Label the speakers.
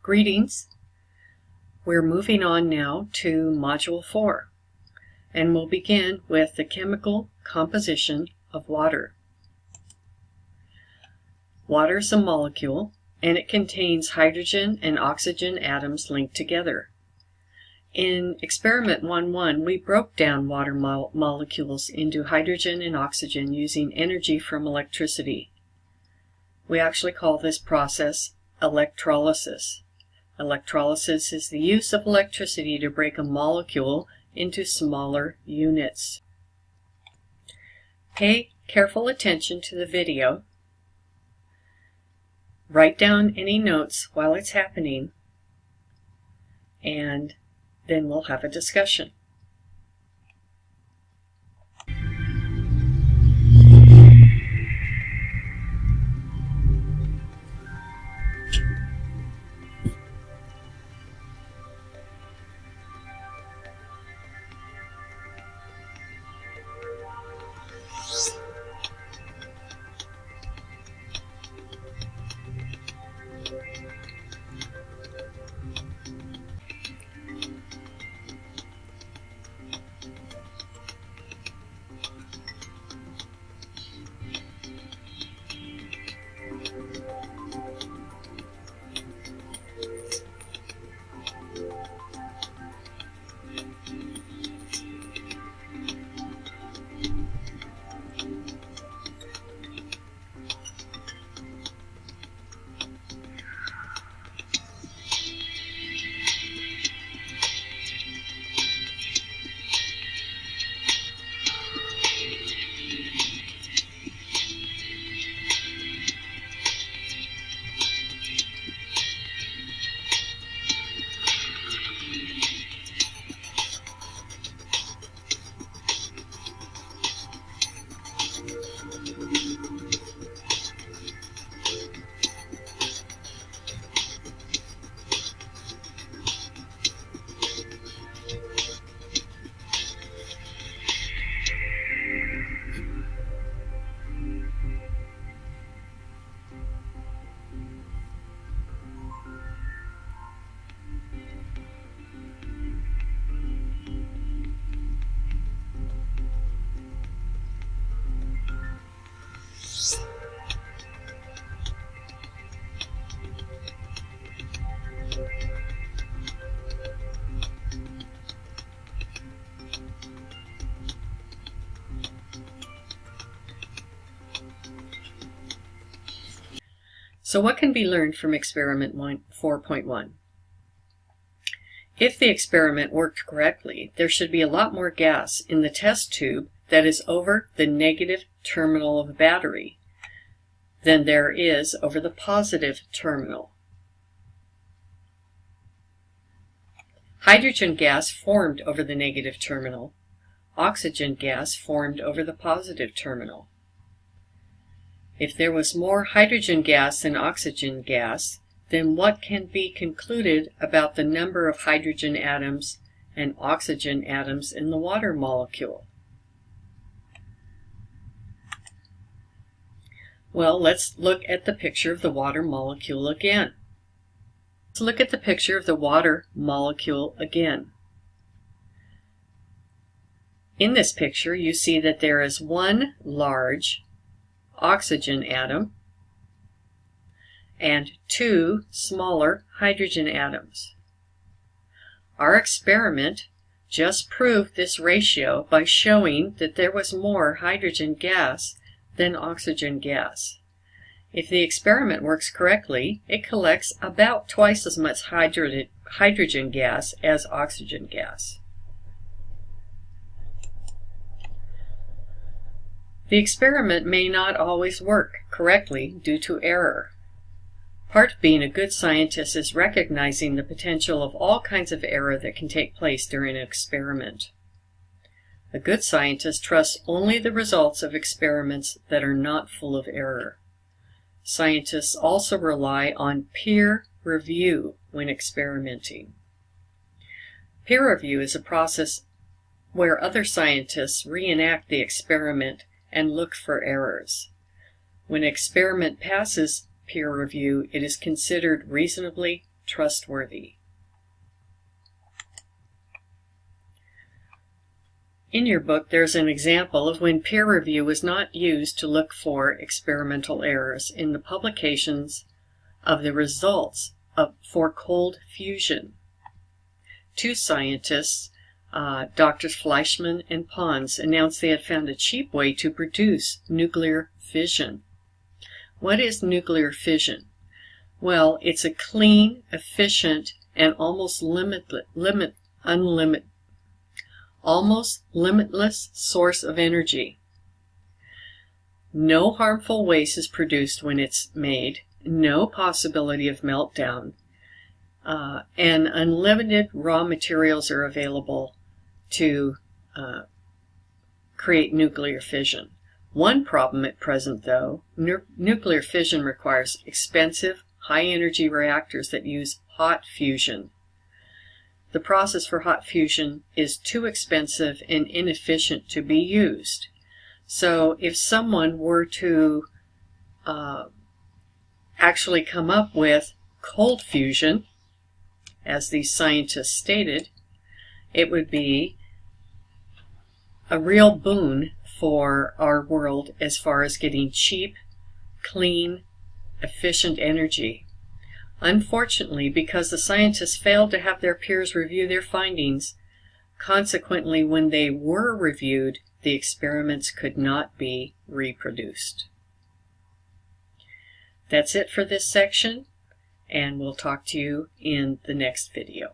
Speaker 1: Greetings. We're moving on now to Module 4, and we'll begin with the chemical composition of water. Water is a molecule, and it contains hydrogen and oxygen atoms linked together. In Experiment 1.1, we broke down water molecules into hydrogen and oxygen using energy from electricity. We actually call this process electrolysis. Electrolysis is the use of electricity to break a molecule into smaller units. Pay careful attention to the video. Write down any notes while it's happening, and then we'll have a discussion. So what can be learned from Experiment 4.1? If the experiment worked correctly, there should be a lot more gas in the test tube that is over the negative terminal of the battery than there is over the positive terminal. Hydrogen gas formed over the negative terminal. Oxygen gas formed over the positive terminal. If there was more hydrogen gas than oxygen gas, then what can be concluded about the number of hydrogen atoms and oxygen atoms in the water molecule? Well, let's look at the picture of the water molecule again. Let's look at the picture of the water molecule again. In this picture, you see that there is one large oxygen atom and two smaller hydrogen atoms. Our experiment just proved this ratio by showing that there was more hydrogen gas than oxygen gas. If the experiment works correctly, it collects about twice as much hydrogen gas as oxygen gas. The experiment may not always work correctly due to error. Part of being a good scientist is recognizing the potential of all kinds of error that can take place during an experiment. A good scientist trusts only the results of experiments that are not full of error. Scientists also rely on peer review when experimenting. Peer review is a process where other scientists reenact the experiment and look for errors. When an experiment passes peer review, it is considered reasonably trustworthy. In your book, there's an example of when peer review was not used to look for experimental errors in the publications of the results for cold fusion. Two scientists, Drs. Fleischmann and Pons, announced they had found a cheap way to produce nuclear fission. What is nuclear fission? Well, it's a clean, efficient, and almost limitless source of energy. No harmful waste is produced when it's made, no possibility of meltdown, and unlimited raw materials are available to create nuclear fission. One problem at present, though, nuclear fission requires expensive, high-energy reactors that use hot fusion. The process for hot fusion is too expensive and inefficient to be used. So if someone were to actually come up with cold fusion, as these scientists stated, it would be a real boon for our world as far as getting cheap, clean, efficient energy. Unfortunately, because the scientists failed to have their peers review their findings, consequently, when they were reviewed, the experiments could not be reproduced. That's it for this section, and we'll talk to you in the next video.